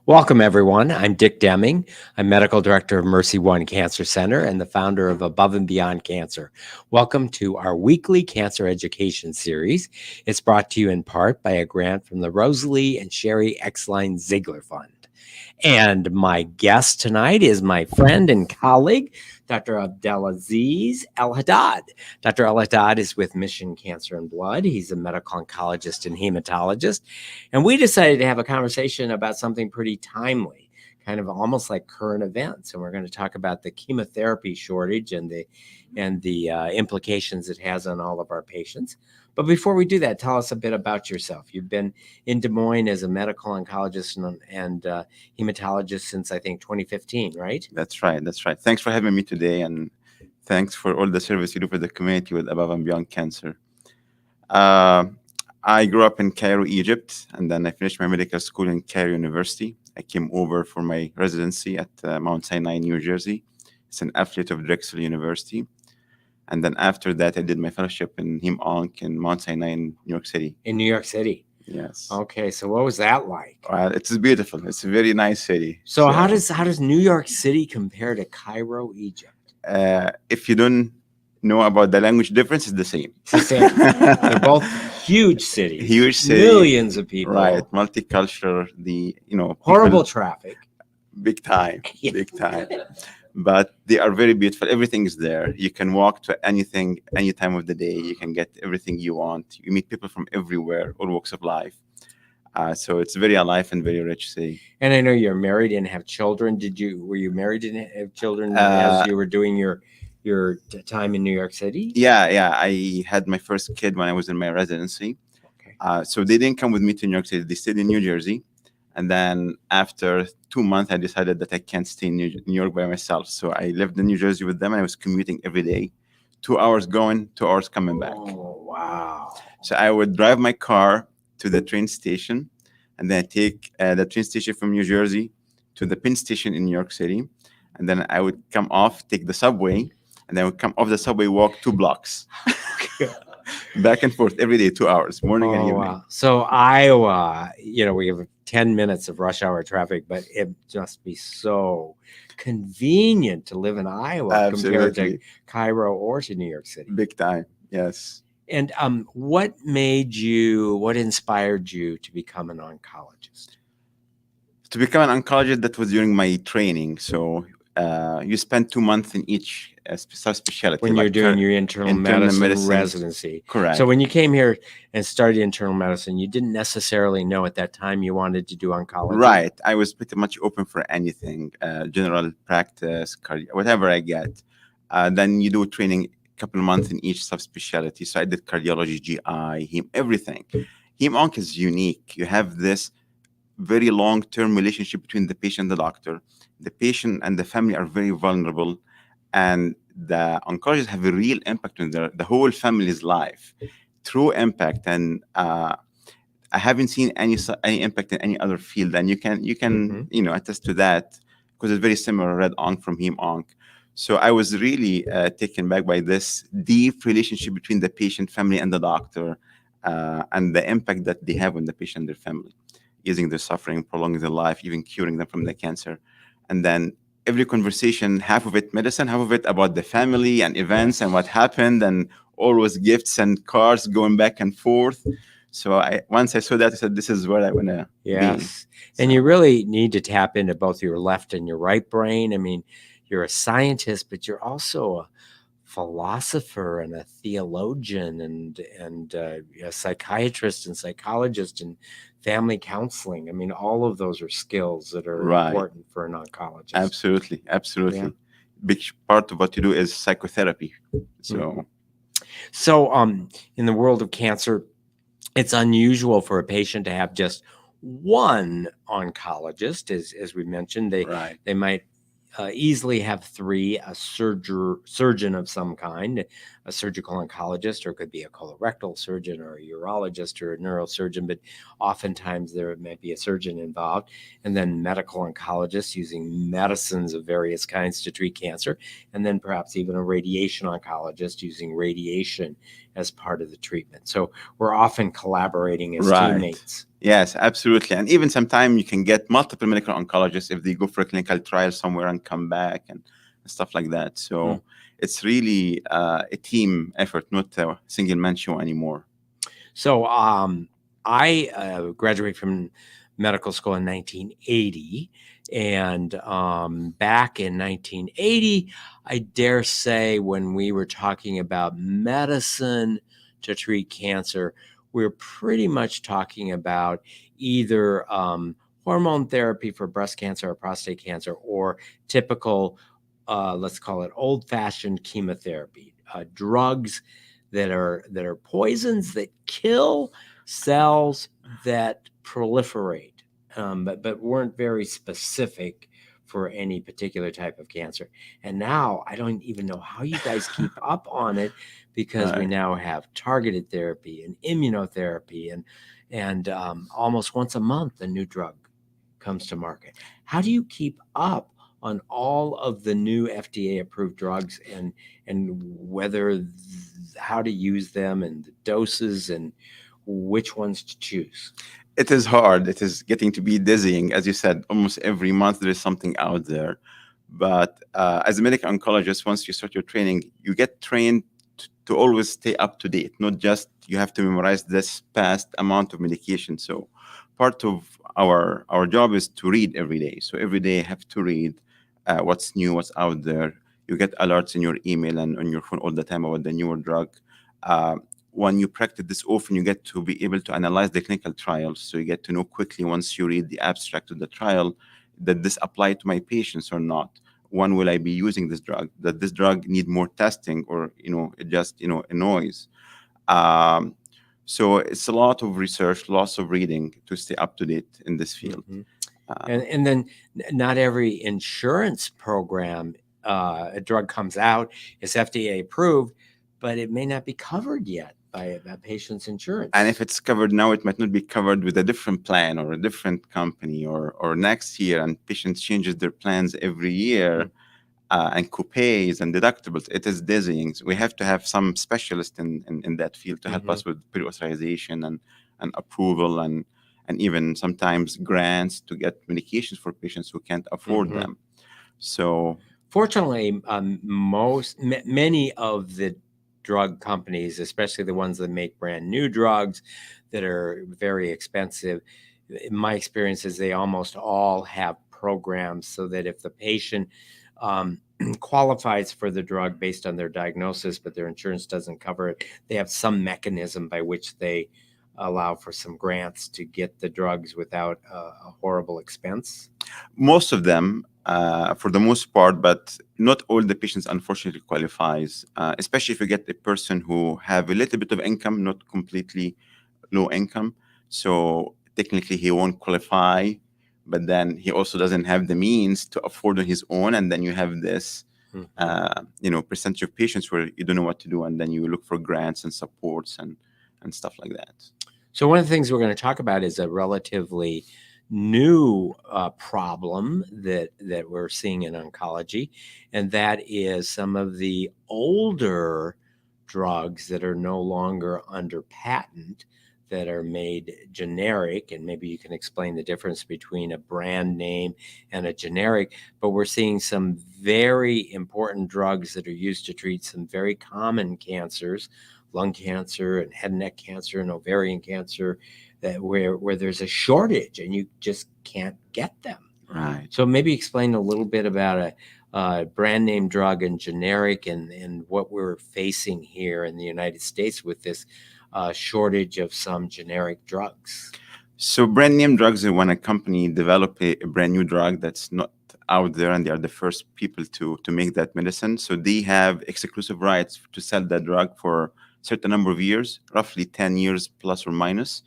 Welcome, everyone. I'm Dick Deming. I'm Medical Director of MercyOne Cancer Center and the founder of Above and Beyond Cancer. Welcome to our weekly cancer education series. It's brought to you in part by a grant from the Rosalie and Sherry Exline Ziegler Fund. And my guest tonight is my friend and colleague, Dr. Abdelaziz Elhaddad. Dr. Elhaddad is with Mission Cancer and Blood. He's a medical oncologist and hematologist. And we decided to have a conversation about something pretty timely, kind of almost like current events. And we're going to talk about the chemotherapy shortage and the implications it has on all of our patients. But before we do that, tell us a bit about yourself. You've been in Des Moines as a medical oncologist and hematologist since, I think, 2015, right? That's right. Thanks for having me today, and thanks for all the service you do for the community with Above and Beyond Cancer. I grew up in Cairo, Egypt, and then I finished my medical school in Cairo University. I came over for my residency at Mount Sinai, New Jersey. It's an affiliate of Drexel University. And then after that, I did my fellowship in Hem-Onc in Mount Sinai in New York City. In New York City. Yes. Okay, so what was that like? It's beautiful. It's a very nice city. So how does New York City compare to Cairo, Egypt? If you don't know about the language difference, it's the same. It's the same. They're both huge cities. Huge city. Millions of people. Right. Multicultural. Horrible traffic. Big time. Big time. But they are very beautiful. Everything is there. You can walk to anything, any time of the day. You can get everything you want. You meet people from everywhere, all walks of life. So it's very alive and very rich city. And I know you're married and have children. Were you married and have children as you were doing your time in New York City? Yeah. I had my first kid when I was in my residency. Okay. So they didn't come with me to New York City. They stayed in New Jersey. And then after 2 months, I decided that I can't stay in New York by myself. So I lived in New Jersey with them, and I was commuting every day, 2 hours going, 2 hours coming back. Oh, wow. So I would drive my car to the train station, and then take the train station from New Jersey to the Penn Station in New York City. And then I would come off, take the subway, and then I would come off the subway, walk 2 blocks. Back and forth every day, 2 hours, morning and evening. Wow. So Iowa, we have 10 minutes of rush hour traffic, but it must be so convenient to live in Iowa. Absolutely. Compared to Cairo or to New York City. Big time, yes. And what inspired you to become an oncologist? To become an oncologist, that was during my training. So you spend 2 months in each subspecialty. When you're doing your internal medicine residency. Correct. So when you came here and studied internal medicine, you didn't necessarily know at that time you wanted to do oncology. Right. I was pretty much open for anything, general practice, whatever I get. Then you do training a couple of months in each subspecialty. So I did cardiology, GI, everything. Hem-Onc is unique. You have this very long-term relationship between the patient and the doctor. The patient and the family are very vulnerable, and the oncologists have a real impact on the whole family's life. True impact, and I haven't seen any impact in any other field, and you can attest to that, because it's very similar, Red Onc from Hem-Onc. So I was really taken back by this deep relationship between the patient, family, and the doctor, and the impact that they have on the patient and their family, easing their suffering, prolonging their life, even curing them from the cancer. And then every conversation, half of it medicine, half of it about the family and events and what happened, and always gifts and cards going back and forth. So once I saw that, I said, this is where I want to be. Yes. And you really need to tap into both your left and your right brain. I mean, you're a scientist, but you're also a philosopher and a theologian and a psychiatrist and psychologist and family counseling. I mean, all of those are skills that are important for an oncologist. Absolutely. Yeah. Big part of what you do is psychotherapy. So in the world of cancer, it's unusual for a patient to have just one oncologist. As we mentioned, they might easily have 3, a surgeon of some kind, a surgical oncologist, or it could be a colorectal surgeon or a urologist or a neurosurgeon, but oftentimes there might be a surgeon involved, and then medical oncologists using medicines of various kinds to treat cancer, and then perhaps even a radiation oncologist using radiation as part of the treatment. So we're often collaborating as teammates. Yes, absolutely. And even sometimes you can get multiple medical oncologists if they go for a clinical trial somewhere and come back and stuff like that. Hmm. So it's really a team effort, not a single man show anymore. So I graduated from medical school in 1980. And back in 1980, I dare say, when we were talking about medicine to treat cancer, we are pretty much talking about either hormone therapy for breast cancer or prostate cancer, or typical, let's call it old-fashioned chemotherapy, drugs that are poisons that kill cells that proliferate, but weren't very specific for any particular type of cancer. And now I don't even know how you guys keep up on it, because we Right. now have targeted therapy and immunotherapy, and almost once a month a new drug comes to market. How do you keep up on all of the new FDA approved drugs, and how to use them, and the doses, and which ones to choose? It is hard. It is getting to be dizzying. As you said, almost every month there is something out there. But as a medical oncologist, once you start your training, you get trained to always stay up to date, not just you have to memorize this past amount of medication. So part of our job is to read every day. So every day I have to read what's new, what's out there. You get alerts in your email and on your phone all the time about the newer drug. Uh, when you practice this often, you get to be able to analyze the clinical trials. So you get to know quickly, once you read the abstract of the trial, that this apply to my patients or not. When will I be using this drug? That this drug need more testing, or it just a noise. Um, so it's a lot of research, lots of reading to stay up to date in this field. Mhm. Uh, And then not every insurance program, a drug comes out, is FDA approved, but it may not be covered yet by a patient's and insurance. if it's covered now, it might not be covered with a different plan or a different company, or next year. And patients changes their plans every year, and copays and deductibles. It is dizzying. So we have to have some specialist in that field to help Mhm. us with pre-authorization and approval, and even sometimes grants to get medications for patients who can't afford Mhm. them. So Fortunately, many of the drug companies, especially the ones that make brand new drugs that are very expensive, in my experience is they almost all have programs so that if the patient um, qualifies for the drug based on their diagnosis, but their insurance doesn't cover it, they have some mechanism by which they allow for some grants to get the drugs without a horrible expense. most of them, for the most part, but not all the patients unfortunately qualifies, especially if you get a person who have a little bit of income, not completely low income. So technically he won't qualify, but then he also doesn't have the means to afford on his own. And then you have this, Mhm. percentage of patients where you don't know what to do. And then you look for grants and supports and stuff like that. So one of the things we're going to talk about is a relatively new problem that we're seeing in oncology, and that is some of the older drugs that are no longer under patent, that are made generic. And maybe you can explain the difference between a brand name and a generic. But we're seeing some very important drugs that are used to treat some very common cancers, lung cancer and head and neck cancer and ovarian cancer, that where there's a shortage and you just can't get them. Right. So maybe explain a little bit about a brand name drug and generic, and what we're facing here in the United States with this shortage of some generic drugs. So brand name drugs are when a company develop a brand new drug that's not out there, and they are the first people to make that medicine. So they have exclusive rights to sell that drug for a certain number of years, roughly 10 years plus or minus.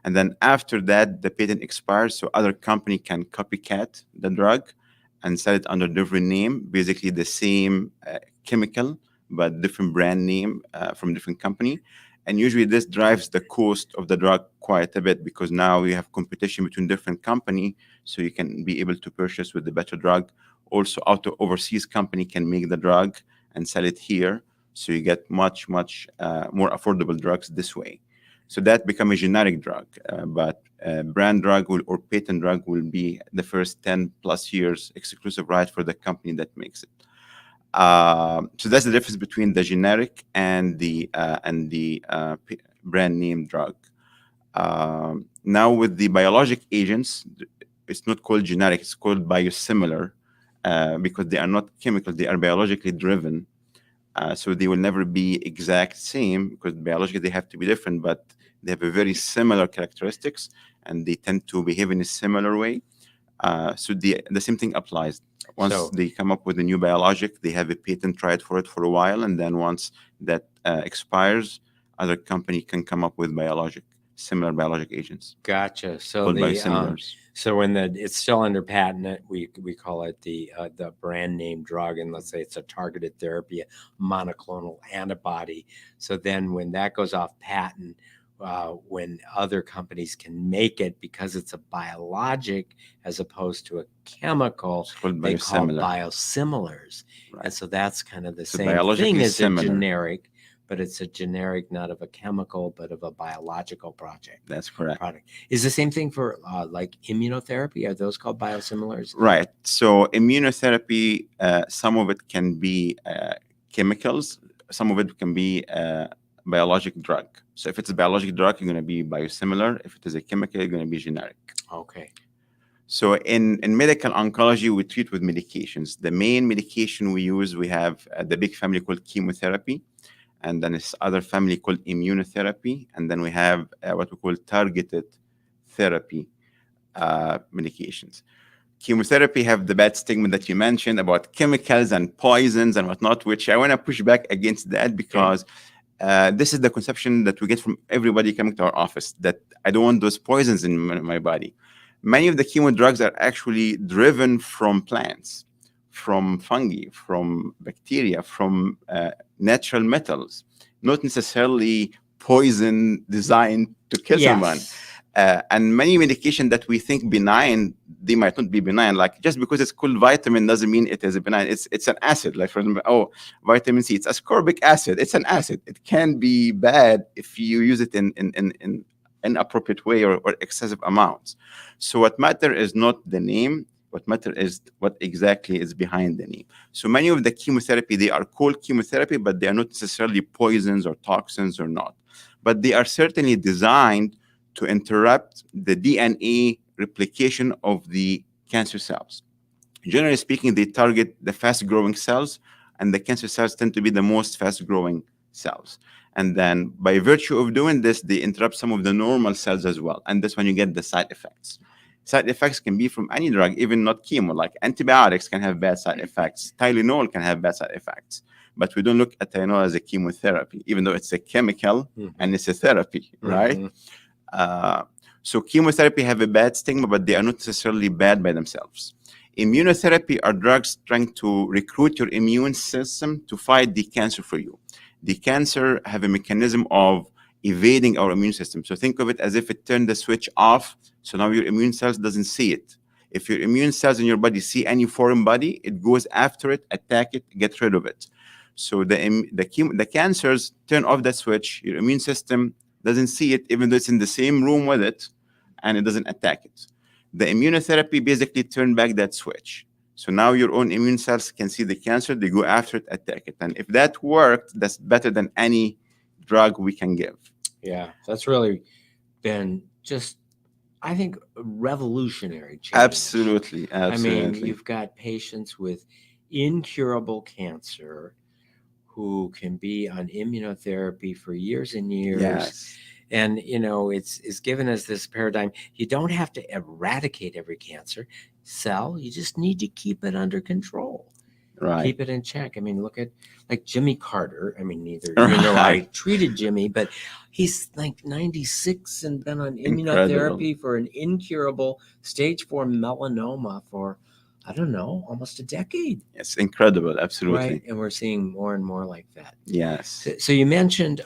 And then after that, the patent expires, so other company can copycat the drug and sell it under different name, basically the same chemical, but different brand name from different company. And usually this drives the cost of the drug quite a bit, because now you have competition between different company, so you can be able to purchase with the better drug. Also, out of overseas company can make the drug and sell it here, so you get much more affordable drugs this way. So that become a generic drug, but brand drug or patent drug will be the first 10 plus years exclusive right for the company that makes it. So that's the difference between the generic and the brand name drug. Now with the biologic agents, it's not called generic, it's called biosimilar, because they are not chemical, they are biologically driven. So they will never be exact same, because biologically they have to be different, but they have a very similar characteristics and they tend to behave in a similar way. So the same thing applies. Once So- they come up with a new biologic, they have a patent right for it for a while, and then once that expires, other company can come up with similar biologic agents Gotcha. So called the biosimilars. so when it's still under patent, we call it the brand name drug, and let's say it's a targeted therapy, a monoclonal antibody. So then when that goes off patent, when other companies can make it because it's a biologic as opposed to a chemical, It's called they call biosimilar. biosimilars. Right. And so that's kind of the So same biologically thing as similar. a generic, but it's a generic not of a chemical, but of a biological product. That's correct. Is the same thing for like immunotherapy? Are those called biosimilars? Right. So immunotherapy, some of it can be chemicals, some of it can be biologic drug. So if it's a biologic drug, you're going to be biosimilar. If it is a chemical, you're going to be generic. Okay. So in medical oncology, we treat with medications. The main medication we use, we have the big family called chemotherapy, and then this other family called immunotherapy, and then we have what we call targeted therapy medications. Chemotherapy have the bad stigma that you mentioned about chemicals and poisons and whatnot, which I want to push back against that, because this is the conception that we get from everybody coming to our office, that I don't want those poisons in my body. Many of the chemo drugs are actually driven from plants, from fungi, from bacteria, from natural metals, not necessarily poison designed to kill someone. And many medication that we think benign, they might not be benign. Like just because it's called vitamin doesn't mean it is a benign. It's an acid. Like for example, vitamin C, it's ascorbic acid. It's an acid. It can be bad if you use it in inappropriate way or excessive amounts. So what matter is not the name. What matter is what exactly is behind the name. So many of the chemotherapy, they are called chemotherapy, but they are not necessarily poisons or toxins or not. But they are certainly designed to interrupt the DNA replication of the cancer cells. Generally speaking, they target the fast-growing cells, and the cancer cells tend to be the most fast-growing cells. And then by virtue of doing this, they interrupt some of the normal cells as well. And that's when you get the side effects. Side effects can be from any drug, even not chemo, like antibiotics can have bad side effects. Tylenol can have bad side effects. But we don't look at Tylenol as a chemotherapy, even though it's a chemical and it's a therapy, right? So chemotherapy have a bad stigma, but they are not necessarily bad by themselves. Immunotherapy are drugs trying to recruit your immune system to fight the cancer for you. The cancer have a mechanism of evading our immune system. So think of it as if it turned the switch off, so now your immune cells doesn't see it. If your immune cells in your body see any foreign body, it goes after it, attack it, get rid of it. So the cancers turn off that switch. Your immune system doesn't see it, even though it's in the same room with it, and it doesn't attack it. The immunotherapy basically turned back that switch. So now your own immune cells can see the cancer, they go after it, attack it. And if that worked, that's better than any drug we can give. Yeah, that's really been just, I think, a revolutionary change. Absolutely. I mean, you've got patients with incurable cancer who can be on immunotherapy for years and years. Yes. And, you know, it's given us this paradigm. You don't have to eradicate every cancer cell. You just need to keep it under control. Right. Keep it in check. I mean, look at like Jimmy Carter. I mean, neither, you know, I treated Jimmy, but he's like 96 and been on immunotherapy for an incurable stage 4 melanoma for, I don't know, almost a decade. It's incredible. Absolutely. Right. And we're seeing more and more like that. Yes. So you mentioned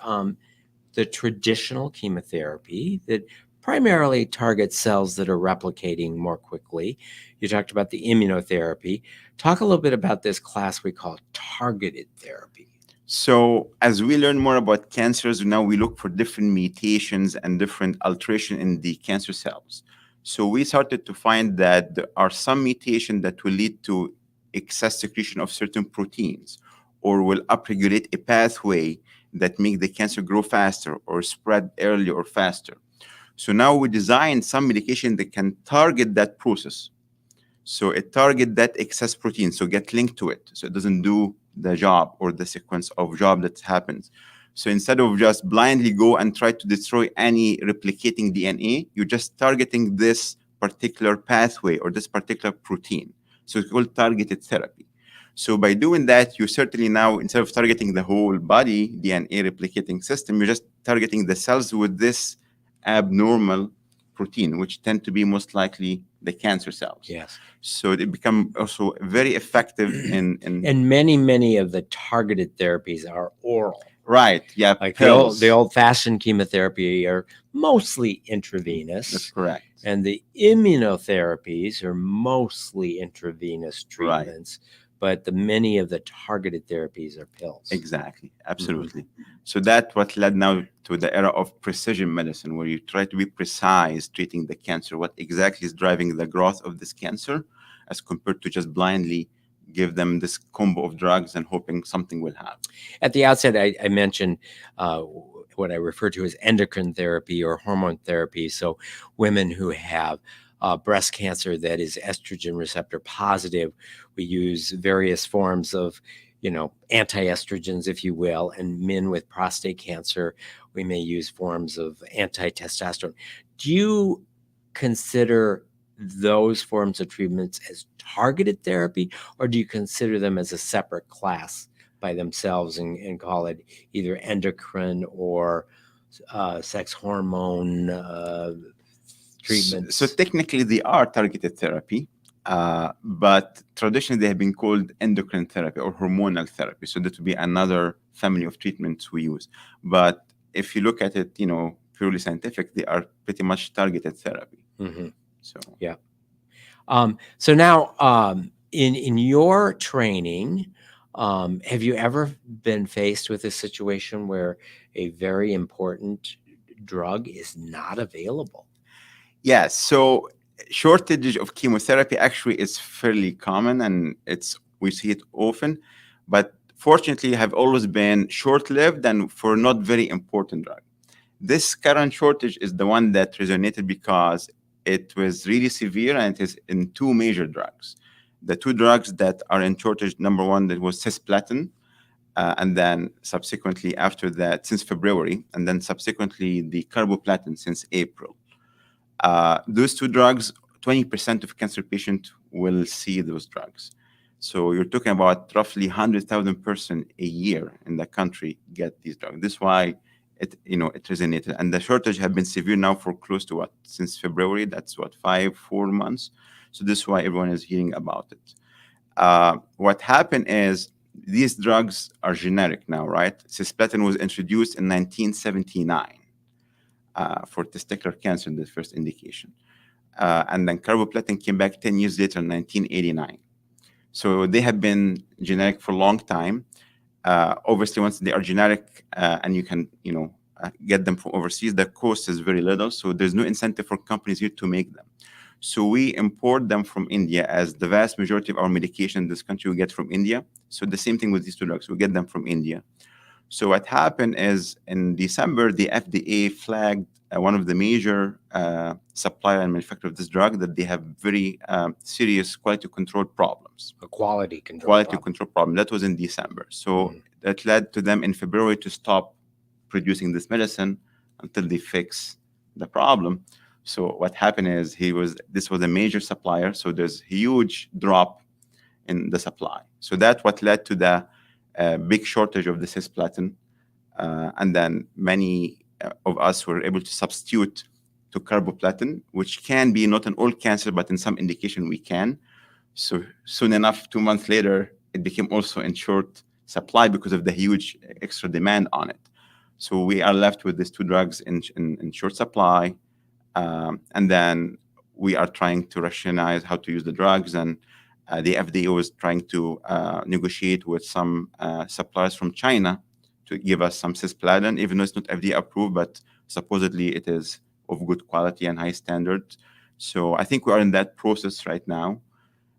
the traditional chemotherapy that primarily targets cells that are replicating more quickly. You talked about the immunotherapy. Talk a little bit about this class we call targeted therapy. So as we learn more about cancers, now we look for different mutations and different alteration in the cancer cells. So we started to find that there are some mutations that will lead to excess secretion of certain proteins or will upregulate a pathway that make the cancer grow faster or spread earlier or faster. So now we designed some medication that can target that process. So it target that excess protein, so get linked to it, so it doesn't do the job or the sequence of job that happens. So instead of just blindly go and try to destroy any replicating DNA, you're just targeting this particular pathway or this particular protein. So it's called targeted therapy. So by doing that, you certainly now, instead of targeting the whole body DNA replicating system, you're just targeting the cells with this abnormal protein, which tend to be most likely the cancer cells. Yes. So they become also very effective in And many of the targeted therapies are oral. right, yeah, Like pills. the old-fashioned chemotherapy are mostly intravenous. That's correct. And the immunotherapies are mostly intravenous treatments, but many of the targeted therapies are pills. Exactly, absolutely. So that's what led now to the era of precision medicine, where you try to be precise treating the cancer, what exactly is driving the growth of this cancer, as compared to just blindly give them this combo of drugs and hoping something will happen. At the outset, I mentioned what I refer to as endocrine therapy or hormone therapy. So women who have breast cancer that is estrogen receptor positive, we use various forms of, anti-estrogens, if you will, and men with prostate cancer, we may use forms of anti-testosterone. Do you consider those forms of treatments as targeted therapy, or do you consider them as a separate class by themselves and call it either endocrine or sex hormone treatments? So technically, they are targeted therapy, but traditionally they have been called endocrine therapy or hormonal therapy. So that would be another family of treatments we use. But if you look at it, purely scientific, they are pretty much targeted therapy. Mm-hmm. So yeah. So now, in your training, have you ever been faced with a situation where a very important drug is not available? yeah, so shortage of chemotherapy actually is fairly common, and we see it often, but fortunately have always been short-lived and for not very important drug. This current shortage is the one that resonated because it was really severe, and it is in two major drugs. The two drugs that are in shortage, number one, that was cisplatin, and then subsequently after that, since February, and then subsequently the carboplatin since April. Those two drugs, 20% of cancer patients will see those drugs. So you're talking about roughly 100,000 persons a year in the country get these drugs. This is why it resonated. And the shortage have been severe now for close to since February. That's 4 months. So this is why everyone is hearing about it. What happened is these drugs are generic now, right? Cisplatin was introduced in 1979 for testicular cancer in the first indication. And then carboplatin came back 10 years later in 1989. So they have been generic for a long time. Obviously, once they are generic and you can, get them from overseas, the cost is very little. So there's no incentive for companies here to make them. So we import them from India, as the vast majority of our medication in this country we get from India. So the same thing with these two drugs, we get them from India. So what happened is in December, the FDA flagged one of the major supplier and manufacturer of this drug that they have very serious quality control problems. A quality control problem. That was in December. So that led to them in February to stop producing this medicine until they fix the problem. So what happened is this was a major supplier. So there's huge drop in the supply. So that's what led to the big shortage of the cisplatin. And then many of us were able to substitute to carboplatin, which can be not in all cancer, but in some indication we can. So soon enough, 2 months later, it became also in short supply because of the huge extra demand on it. So we are left with these two drugs in short supply. And then we are trying to rationalize how to use the drugs. And The FDA was trying to negotiate with some suppliers from China to give us some cisplatin, even though it's not FDA approved, but supposedly it is of good quality and high standards. So I think we are in that process right now.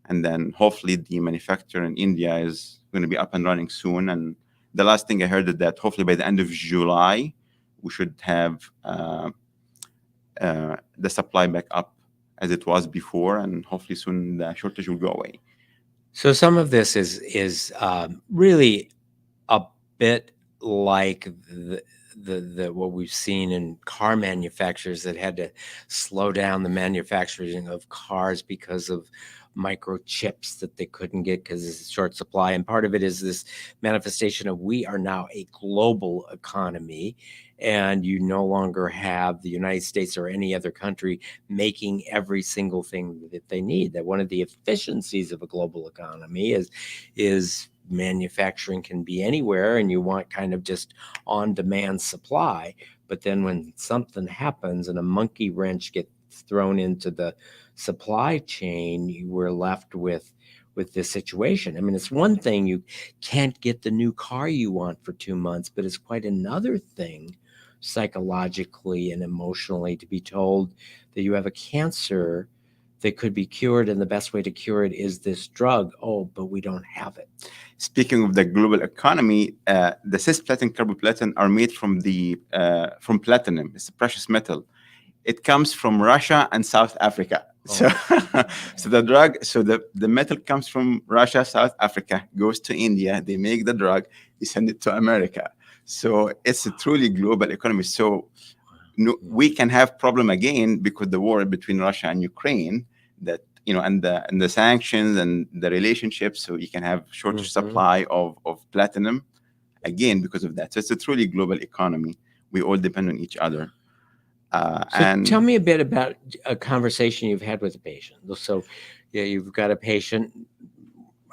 And then hopefully the manufacturer in India is going to be up and running soon. And the last thing I heard is that hopefully by the end of July, we should have the supply back up as it was before, and hopefully soon the shortage will go away. So some of this is really a bit like the what we've seen in car manufacturers that had to slow down the manufacturing of cars because of microchips that they couldn't get because it's short supply. And part of it is this manifestation of we are now a global economy, and you no longer have the United States or any other country making every single thing that they need. That one of the efficiencies of a global economy is manufacturing can be anywhere, and you want kind of just on-demand supply. But then when something happens and a monkey wrench gets thrown into the supply chain, you were left with this situation. I mean, it's one thing you can't get the new car you want for 2 months, but it's quite another thing psychologically and emotionally to be told that you have a cancer that could be cured, and the best way to cure it is this drug. Oh, but we don't have it. Speaking of the global economy, the cisplatin, carboplatin are made from from platinum. It's a precious metal. It comes from Russia and South Africa. So, so the drug, so the metal comes from Russia, South Africa, goes to India. They make the drug, they send it to America. So it's a truly global economy. So we can have problem again because the war between Russia and Ukraine, that and the sanctions and the relationships. So you can have shortage supply of platinum again because of that. So it's a truly global economy. We all depend on each other. And tell me a bit about a conversation you've had with a patient. So, yeah, you've got a patient,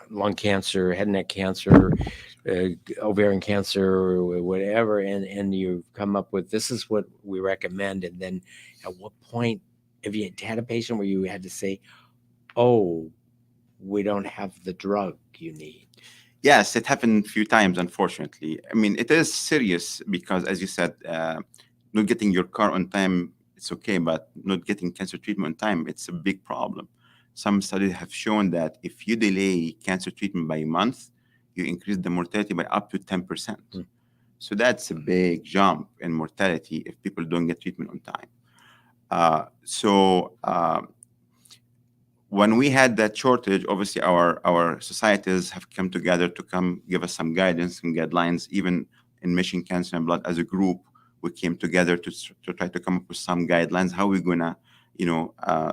lung cancer, head and neck cancer, ovarian cancer, or whatever, and you've come up with this is what we recommend. And then, at what point have you had a patient where you had to say, "Oh, we don't have the drug you need"? Yes, it happened a few times, unfortunately. I mean, it is serious because, as you said, not getting your car on time, it's okay, but not getting cancer treatment on time, it's a big problem. Some studies have shown that if you delay cancer treatment by a month, you increase the mortality by up to 10%. So that's a big jump in mortality if people don't get treatment on time. When we had that shortage, obviously our societies have come together to come give us some guidance and guidelines. Even in Mission Cancer and Blood as a group, we came together to try to come up with some guidelines, how we're gonna,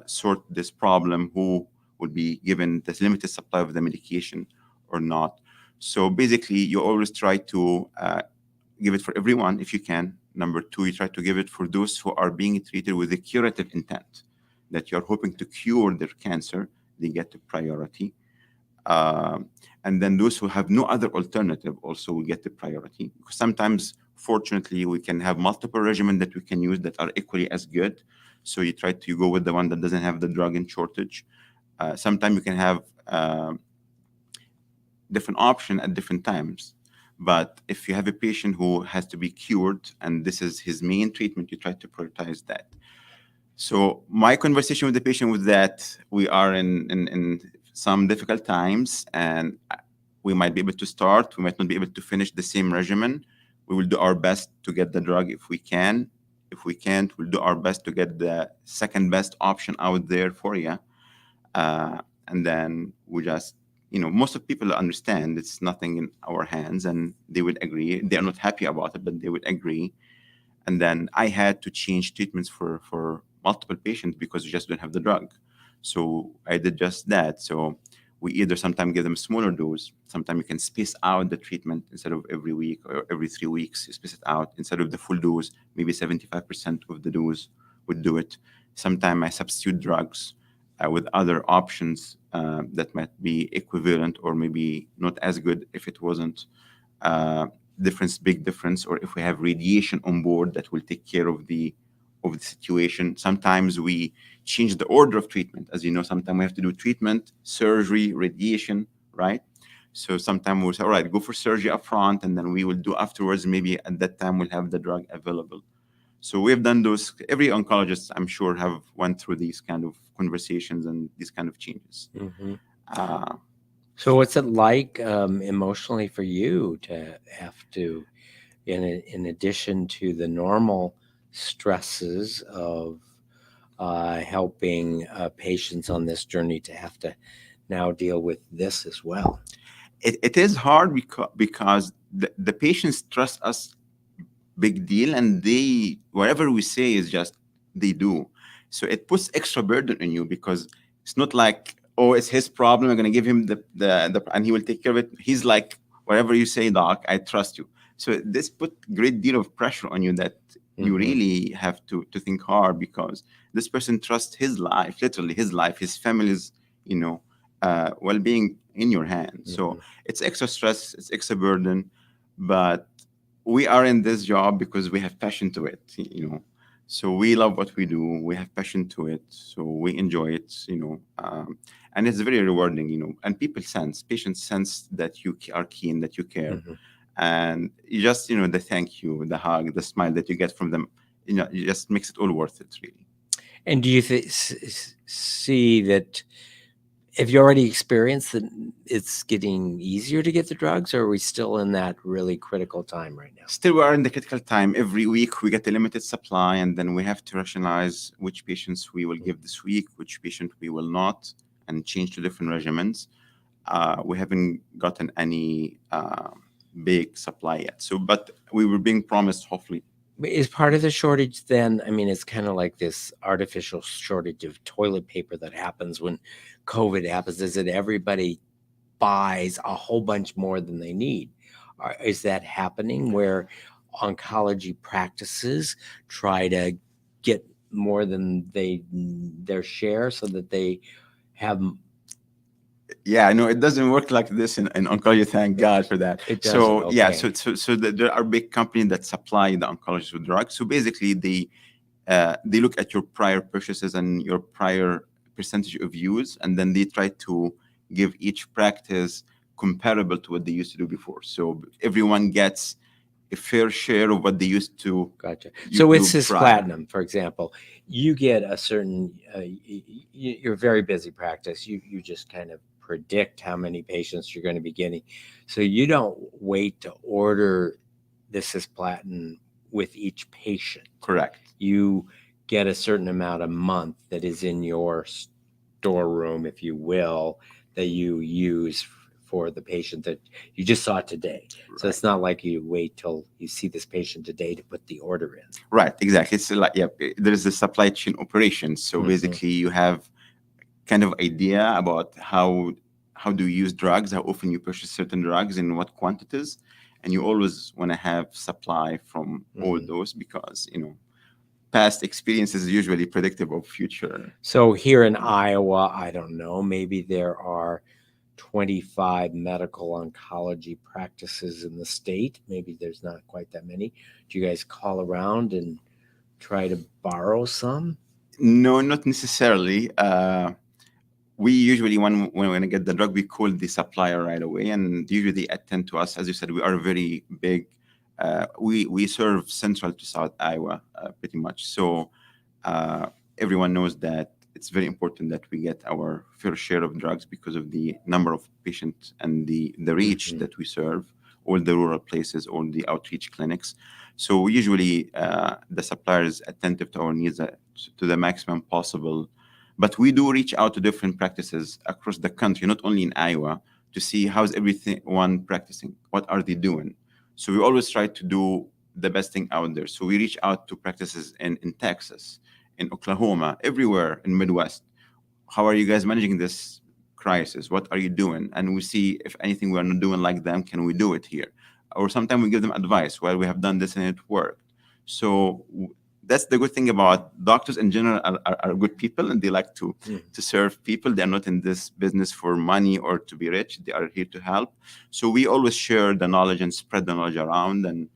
sort this problem, who would be given this limited supply of the medication or not. So basically, you always try to give it for everyone if you can. Number two, you try to give it for those who are being treated with a curative intent, that you're hoping to cure their cancer, they get the priority. And then those who have no other alternative also will get the priority. Because sometimes, fortunately, we can have multiple regimens that we can use that are equally as good. So you try to go with the one that doesn't have the drug in shortage. Sometimes you can have different option at different times. But if you have a patient who has to be cured and this is his main treatment, you try to prioritize that. So my conversation with the patient was that we are in some difficult times, and we might be able to start, we might not be able to finish the same regimen. We will do our best to get the drug if we can. If we can't, we'll do our best to get the second best option out there for you. And then we just, most of people understand it's nothing in our hands, and they would agree. They are not happy about it, but they would agree. And then I had to change treatments for multiple patients because we just don't have the drug. So I did just that. So we either sometimes give them smaller dose. Sometimes you can space out the treatment instead of every week or every 3 weeks. You space it out instead of the full dose. Maybe 75% of the dose would do it. Sometimes I substitute drugs with other options that might be equivalent or maybe not as good if it wasn't big difference, or if we have radiation on board that will take care of the of the situation. Sometimes we change the order of treatment. As you know, sometimes we have to do treatment, surgery, radiation, right? So sometimes we'll say, all right, go for surgery up front, and then we will do afterwards. Maybe at that time we'll have the drug available. So we've done those. Every oncologist, I'm sure, have went through these kind of conversations and these kind of changes. Mhm. Uh, So what's it like emotionally for you to have to, in addition to the normal stresses of helping patients on this journey, to have to now deal with this as well? it is hard because the patients trust us big deal, and they whatever we say is just they do. So it puts extra burden on you because it's not like, oh, it's his problem, I'm going to give him the and he will take care of it. He's like, whatever you say, doc, I trust you. So this put great deal of pressure on you that you Mhm. really have to think hard, because this person trusts his life, literally his life, his family's, well-being in your hands. So Mhm. it's extra stress, it's extra burden, but we are in this job because we have passion to it. So we love what we do, we have passion to it, so we enjoy it. And it's very rewarding. And patients sense that you are keen, that you care. Mhm. And you just, the thank you, the hug, the smile that you get from them, it just makes it all worth it, really. And do you see that, have you already experienced that it's getting easier to get the drugs, or are we still in that really critical time right now? Still, we are in the critical time. Every week we get a limited supply, and then we have to rationalize which patients we will give this week, which patient we will not, and change to different regimens. We haven't gotten any big supply yet. So, but we were being promised, hopefully. Is part of the shortage then, I mean, it's kind of like this artificial shortage of toilet paper that happens when COVID happens, is that everybody buys a whole bunch more than they need? Is that happening where oncology practices try to get more than their share so that they have? Yeah, no, it doesn't work like this in oncology. Thank God for that. It doesn't. So yeah, Okay. there are big companies that supply the oncologists with drugs. So basically, they look at your prior purchases and your prior percentage of use, and then they try to give each practice comparable to what they used to do before. So everyone gets a fair share of what they used to Gotcha. So do with prior. cisplatin, for example, you get a certain, you're a very busy practice. You just kind of predict how many patients you're going to be getting. So you don't wait to order the cisplatin with each patient. Correct. You get a certain amount a month that is in your storeroom, if you will, that you use for the patient that you just saw today. So it's not like you wait till you see this patient today to put the order in. Right, exactly. It's like, yeah, there is a supply chain operation. So basically, you have kind of idea about how do you use drugs, how often you purchase certain drugs, in what quantities, and you always want to have supply from all those, because past experience is usually predictive of future. So here in Iowa, I don't know, maybe there are 25 medical oncology practices in the state. Maybe there's not quite that many. Do you guys call around and try to borrow some? No, not necessarily. We usually, when we're going to get the drug, we call the supplier right away, and usually they attend to us. As you said, we are very big. We serve central to South Iowa, pretty much. So everyone knows that it's very important that we get our fair share of drugs because of the number of patients and the reach that we serve, all the rural places, all the outreach clinics. So usually the supplier is attentive to our needs to the maximum possible. But we do reach out to different practices across the country, not only in Iowa, to see how's everyone practicing, what are they doing. So we always try to do the best thing out there. So we reach out to practices in Texas, in Oklahoma, everywhere in Midwest. How are you guys managing this crisis? What are you doing? And we see if anything we are not doing like them, can we do it here? Or sometimes we give them advice. Well, we have done this and it worked. So that's the good thing about doctors in general, are good people, and they like to serve people. They're not in this business for money or to be rich. They are here to help. So we always share the knowledge and spread the knowledge around, and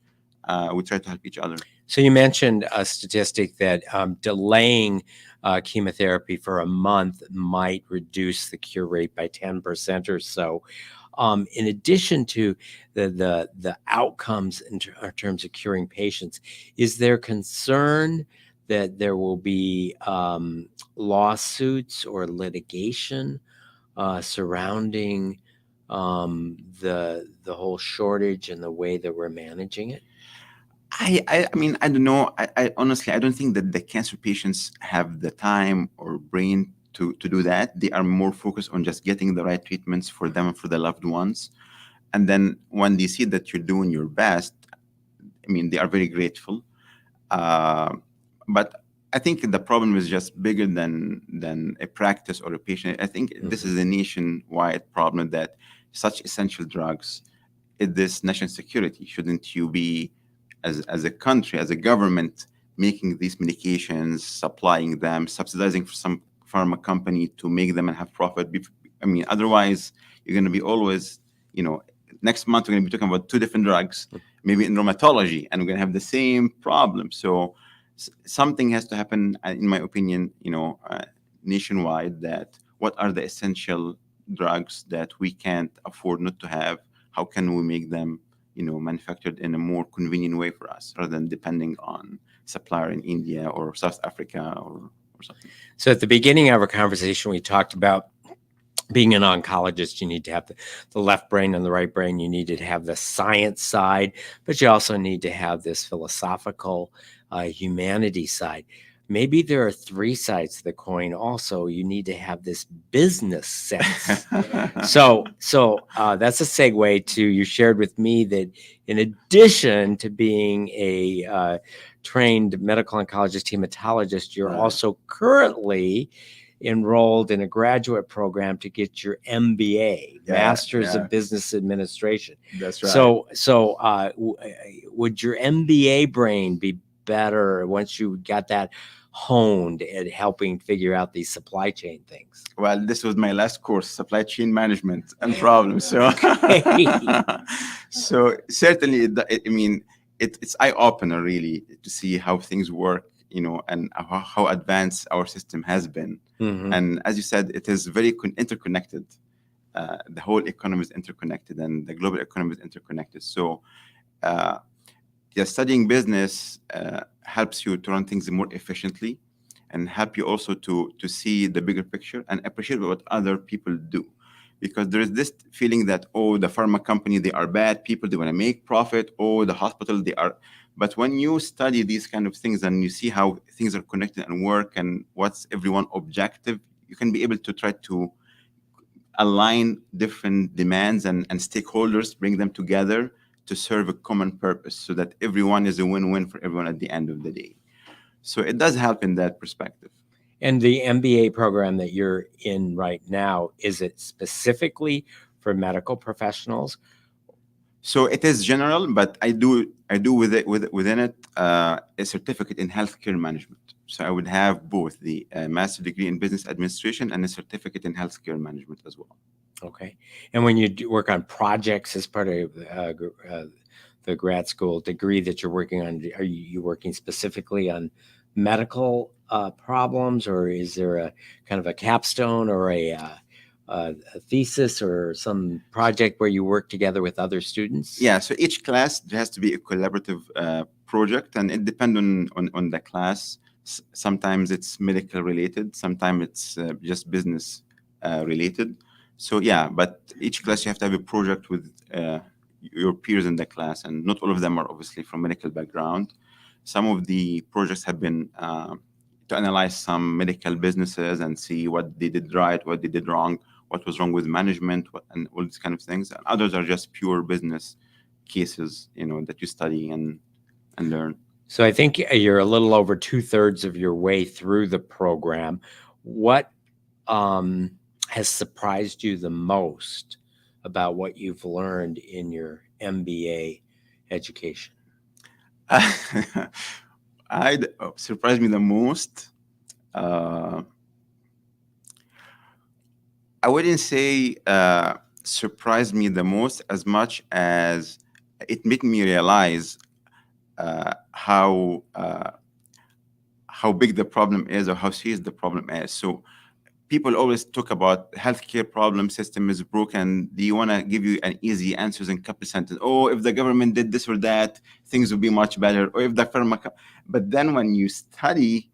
we try to help each other. So you mentioned a statistic that delaying chemotherapy for a month might reduce the cure rate by 10% or so. In addition to the outcomes in terms of curing patients, is there concern that there will be lawsuits or litigation surrounding the whole shortage and the way that we're managing it? I mean, I don't know. I honestly, I don't think that the cancer patients have the time or brain to do that. They are more focused on just getting the right treatments for them and for the loved ones. And then when they see that you're doing your best, I mean, they are very grateful. Uh, but I think the problem is just bigger than a practice or a patient. I think this is a nationwide problem that such essential drugs is this national security. Shouldn't you be, as a country, as a government, making these medications, supplying them, subsidizing for some pharma company to make them and have profit? I mean, otherwise, you're going to be always, next month we're going to be talking about two different drugs, maybe in rheumatology, and we're going to have the same problem. So something has to happen, in my opinion, nationwide. That what are the essential drugs that we can't afford not to have? How can we make them, manufactured in a more convenient way for us, rather than depending on supplier in India or South Africa or something? So at the beginning of our conversation, we talked about being an oncologist, you need to have the left brain and the right brain. You need to have the science side, but you also need to have this philosophical humanity side. Maybe there are three sides to the coin. Also, you need to have this business sense. So that's a segue to, you shared with me that in addition to being a trained medical oncologist, hematologist, you're also currently enrolled in a graduate program to get your MBA, Masters of Business Administration. That's right. So would your MBA brain be better once you got that honed at helping figure out these supply chain things? Well, this was my last course, supply chain management and problems. So, so certainly, I mean, it's eye opener really to see how things work, and how advanced our system has been. And as you said, it is very interconnected. The whole economy is interconnected, and the global economy is interconnected. So, studying business helps you to run things more efficiently, and help you also to see the bigger picture and appreciate what other people do. Because there is this feeling that, the pharma company, they are bad people, they want to make profit. The hospital, they are. But when you study these kind of things and you see how things are connected and work and what's everyone objective, you can be able to try to align different demands and stakeholders, bring them together to serve a common purpose, so that everyone is a win-win for everyone at the end of the day. So it does help in that perspective. And the MBA program that you're in right now, is it specifically for medical professionals? So it is general, but I do within it a certificate in healthcare management. So I would have both the master's degree in business administration and a certificate in healthcare management as well. Okay. And when you work on projects as part of the grad school degree that you're working on, are you working specifically on medical problems, or is there a kind of a capstone or a thesis or some project where you work together with other students? Yeah, so each class, there has to be a collaborative project, and it depends on the class. Sometimes it's medical related, sometimes it's just business related. So yeah, but each class you have to have a project with your peers in the class, and not all of them are obviously from medical background. Some of the projects have been to analyze some medical businesses and see what they did right, what they did wrong, what was wrong with management, and all these kind of things. And others are just pure business cases, that you study and learn. So I think you're a little over 2/3 of your way through the program. What has surprised you the most about what you've learned in your MBA education? Surprised me the most. I wouldn't say surprised me the most as much as it made me realize how big the problem is or how serious the problem is. So people always talk about healthcare problem system is broken. Do you want to give you an easy answers in a couple sentences? Oh, if the government did this or that, things would be much better. Or if the pharma, but then when you study,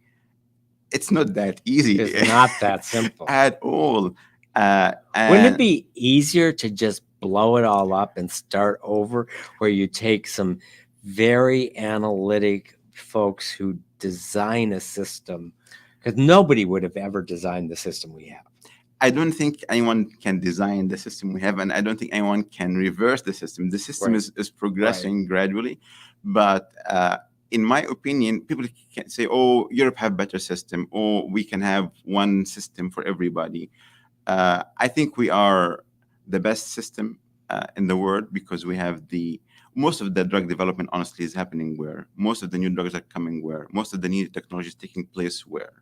it's not that easy. It's not that simple at all. Wouldn't it And be easier to just blow it all up and start over, where you take some very analytic folks who design a system? Because nobody would have ever designed the system we have. I don't think anyone can design the system we have, and I don't think anyone can reverse the system. The system Right. is progressing gradually, but in my opinion, people can say, "Oh, Europe have better system," or "We can have one system for everybody." I think we are the best system in the world because we have most of the drug development, honestly, is happening where most of the new drugs are coming, where most of the new technology is taking place, where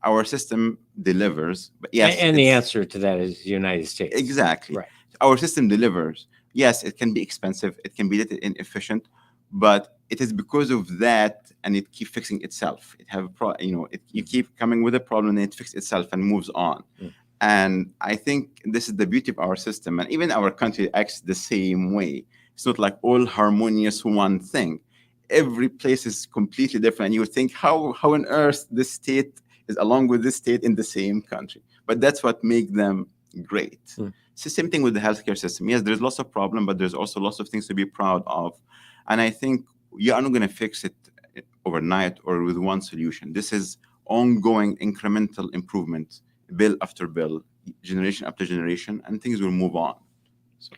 our system delivers. But yes, and the answer to that is the United States. Exactly. Right. Our system delivers. Yes, it can be expensive, it can be little inefficient, but it is because of that, and it keep fixing itself. It have you keep coming with a problem, and it fixes itself and moves on. And I think this is the beauty of our system, and even our country acts the same way. It's not like all harmonious one thing. Every place is completely different. You would think, how on earth this state is along with this state in the same country? But that's what makes them great. It's the same thing with the healthcare system. Yes, there's lots of problems, but there's also lots of things to be proud of. And I think you are not going to fix it overnight or with one solution. This is ongoing incremental improvement, bill after bill, generation after generation, and things will move on. So.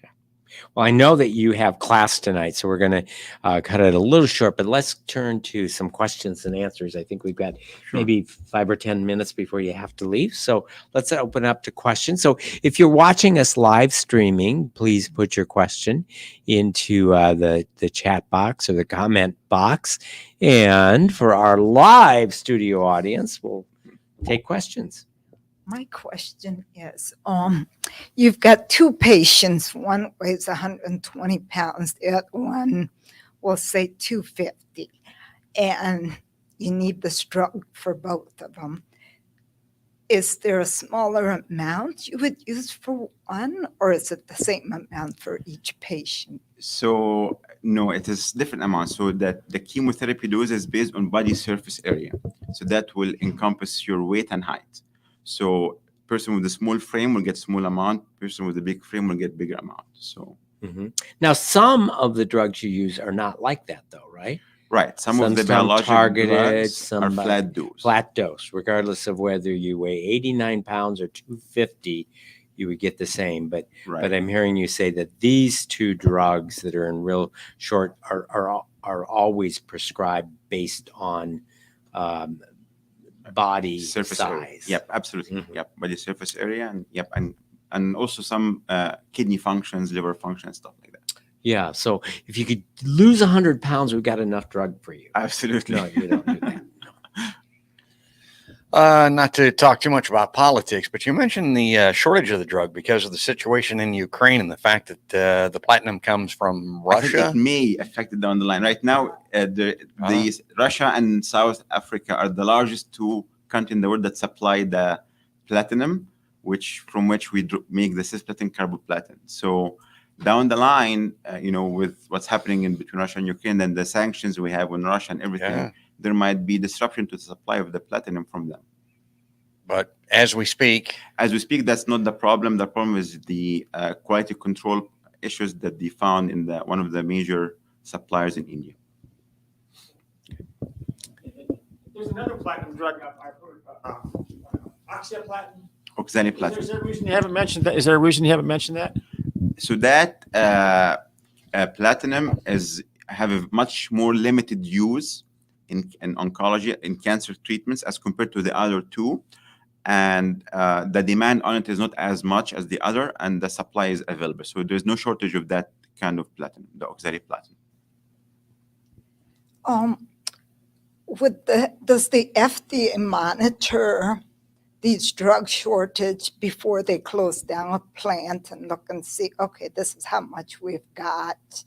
Well, I know that you have class tonight, so we're going to cut it a little short, but let's turn to some questions and answers. I think we've got maybe 5 or 10 minutes before you have to leave. So let's open up to questions. So if you're watching us live streaming, please put your question into the chat box or the comment box. And for our live studio audience, we'll take questions. My question is, you've got two patients. One weighs 120 pounds. The other one will say 250. And you need this drug for both of them. Is there a smaller amount you would use for one, or is it the same amount for each patient? So no, it is different amounts. So that the chemotherapy dose is based on body surface area. So that will encompass your weight and height. So person with a small frame will get small amount. Person with a big frame will get bigger amount. So now some of the drugs you use are not like that, though, right? Right. Some of the biologic targeted, drugs some are flat dose. Flat dose, regardless of whether you weigh 89 pounds or 250, you would get the same. But I'm hearing you say that these two drugs that are in real short are always prescribed based on body surface size. Area. Yep, absolutely. Yep, body surface area, and also some kidney functions, liver functions, stuff like that. Yeah. So if you could lose 100 pounds, we've got enough drug for you. Absolutely. No, you don't do that. Not to talk too much about politics, but you mentioned the shortage of the drug because of the situation in Ukraine and the fact that the platinum comes from Russia. It may affect it down the line. Right now, Russia and South Africa are the largest two countries in the world that supply the platinum, from which we make the cisplatin carboplatin. So down the line, with what's happening in between Russia and Ukraine and the sanctions we have on Russia and everything, there might be disruption to the supply of the platinum from them. But as we speak, that's not the problem. The problem is the quality control issues that they found in one of the major suppliers in India. There's another platinum drug I've heard about, oxaliplatin. Oxaliplatin. Is there a reason you haven't mentioned that? Is there a reason you haven't mentioned that? So that platinum have a much more limited use in oncology, in cancer treatments, as compared to the other two. And the demand on it is not as much as the other, and the supply is available. So there's no shortage of that kind of platinum, the oxaliplatin. Does the FDA monitor these drug shortage before they close down a plant and look and see, okay, this is how much we've got?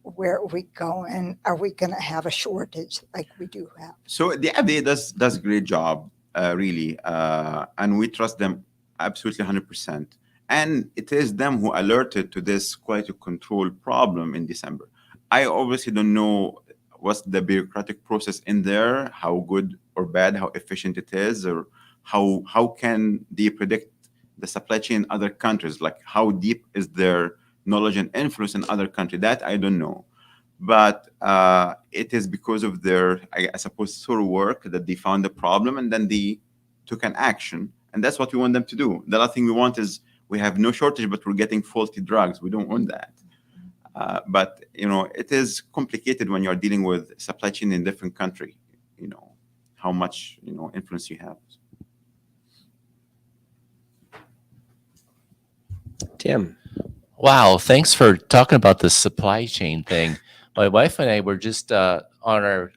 where are we going? Are we going to have a shortage like we do have? So the FDA does a great job, really, and we trust them absolutely 100%. And it is them who alerted to this quality control problem in December. I obviously don't know what's the bureaucratic process in there, how good or bad, how efficient it is, or how can they predict the supply chain in other countries? Like how deep is their knowledge and influence in other countries? That I don't know. But it is because of their, I suppose, thorough work that they found the problem and then they took an action. And that's what we want them to do. The other thing we want is we have no shortage, but we're getting faulty drugs. We don't want that. But, it is complicated when you're dealing with supply chain in different country, how much, influence you have. Tim. Wow, thanks for talking about the supply chain thing. My wife and I were just on our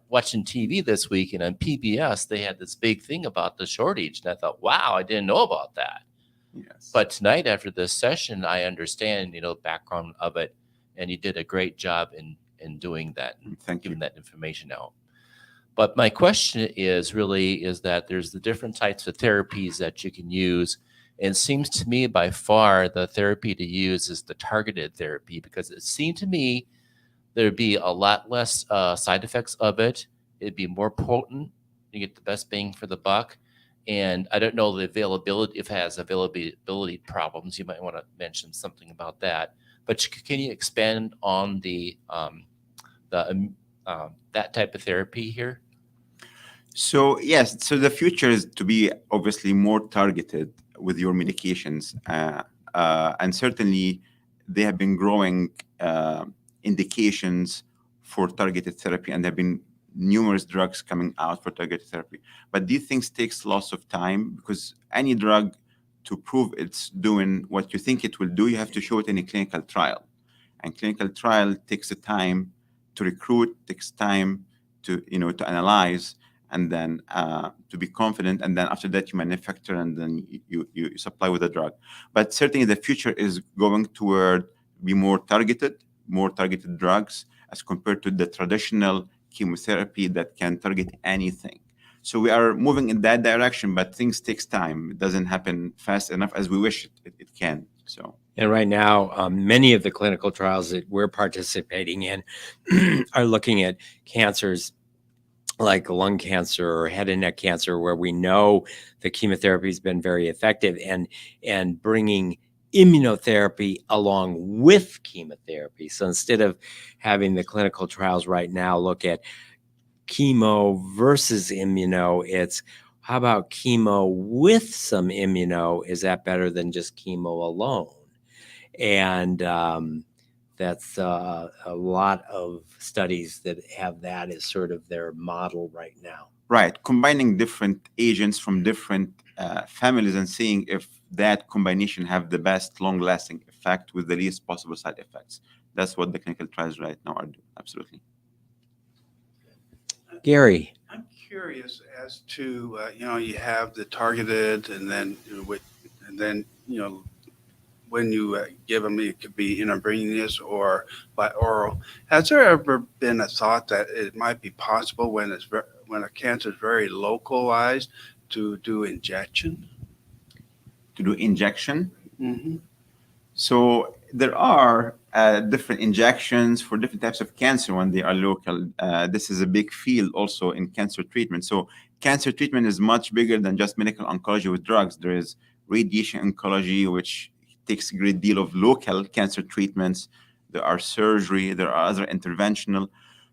watching TV this week, and on PBS they had this big thing about the shortage, and I thought, wow, I didn't know about that. Yes. But tonight after this session, I understand, background of it, and you did a great job in doing that, and Thank you. giving that information out. But my question is that there's the different types of therapies that you can use. And it seems to me by far the therapy to use is the targeted therapy, because it seemed to me there'd be a lot less side effects of it. It'd be more potent. You get the best bang for the buck. And I don't know the availability, if it has availability problems. You might want to mention something about that. But can you expand on that type of therapy here? So yes, so the future is to be obviously more targeted with your medications, and certainly they have been growing indications for targeted therapy, and there have been numerous drugs coming out for targeted therapy. But these things takes lots of time, because any drug, to prove it's doing what you think it will do, you have to show it in a clinical trial, and clinical trial takes a time to recruit, takes time to to analyze, and then to be confident, and then after that you manufacture, and then you supply with the drug. But certainly the future is going toward be more targeted drugs as compared to the traditional chemotherapy that can target anything. So we are moving in that direction, but things takes time. It doesn't happen fast enough as we wish it can. So. And right now, many of the clinical trials that we're participating in are looking at cancers like lung cancer or head and neck cancer, where we know the chemotherapy has been very effective, and bringing immunotherapy along with chemotherapy. So instead of having the clinical trials right now look at chemo versus immuno, it's how about chemo with some immuno? Is that better than just chemo alone? And that's a lot of studies that have that as sort of their model right now. Right, combining different agents from different families and seeing if that combination have the best long-lasting effect with the least possible side effects. That's what the clinical trials right now are doing. Absolutely. Gary. I'm curious as to, you have the targeted, and then, when you give them, it could be intravenous or by oral. Has there ever been a thought that it might be possible when a cancer is very localized to do injection? To do injection? Mm-hmm. So there are different injections for different types of cancer when they are local. This is a big field also in cancer treatment. So cancer treatment is much bigger than just medical oncology with drugs. There is radiation oncology, which takes a great deal of local cancer treatments. There are surgery, there are other interventional.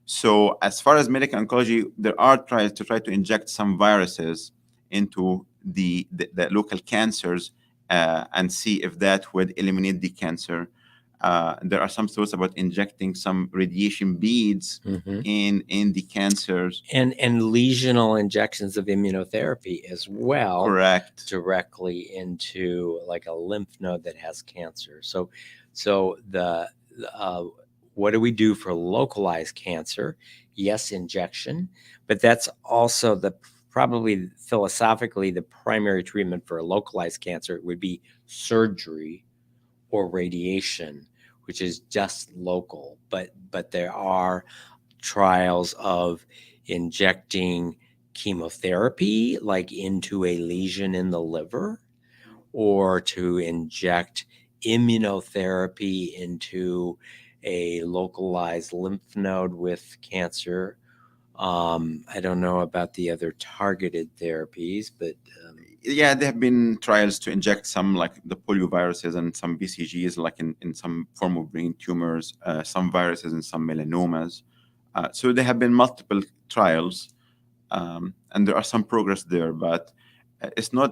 So as far as medical oncology, there are trials to try to inject some viruses into the local cancers and see if that would eliminate the cancer. There are some thoughts about injecting some radiation beads in the cancers. And lesional injections of immunotherapy as well. Correct. Directly into like a lymph node that has cancer. So the what do we do for localized cancer? Yes, injection, but that's also probably philosophically the primary treatment for a localized cancer would be surgery or radiation, which is just local, but there are trials of injecting chemotherapy like into a lesion in the liver, or to inject immunotherapy into a localized lymph node with cancer. I don't know about the other targeted therapies, but Yeah, there have been trials to inject some, like the polioviruses and some BCGs, like in some form of brain tumors, some viruses and some melanomas. So there have been multiple trials, and there are some progress there, but it's not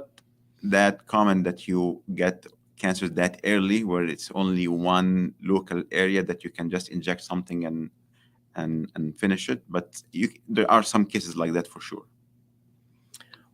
that common that you get cancers that early, where it's only one local area that you can just inject something and finish it. But there are some cases like that for sure.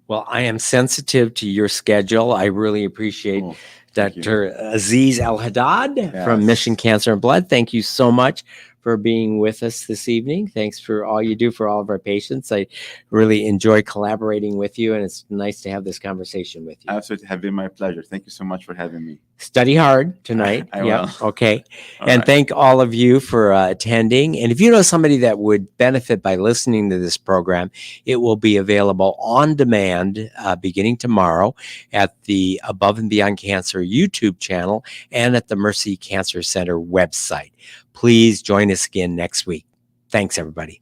well, I am sensitive to your schedule. I really appreciate Oh, thank you. Dr. Aziz Elhaddad from Yes. Mission Cancer and Blood. Thank you so much for being with us this evening. Thanks for all you do for all of our patients. I really enjoy collaborating with you, and it's nice to have this conversation with you. Absolutely, have been my pleasure. Thank you so much for having me. Study hard tonight. I Yep. will. Okay. All And right. thank all of you for attending. And if you know somebody that would benefit by listening to this program, it will be available on demand beginning tomorrow at the Above and Beyond Cancer YouTube channel and at the Mercy Cancer Center website. Please join us again next week. Thanks, everybody.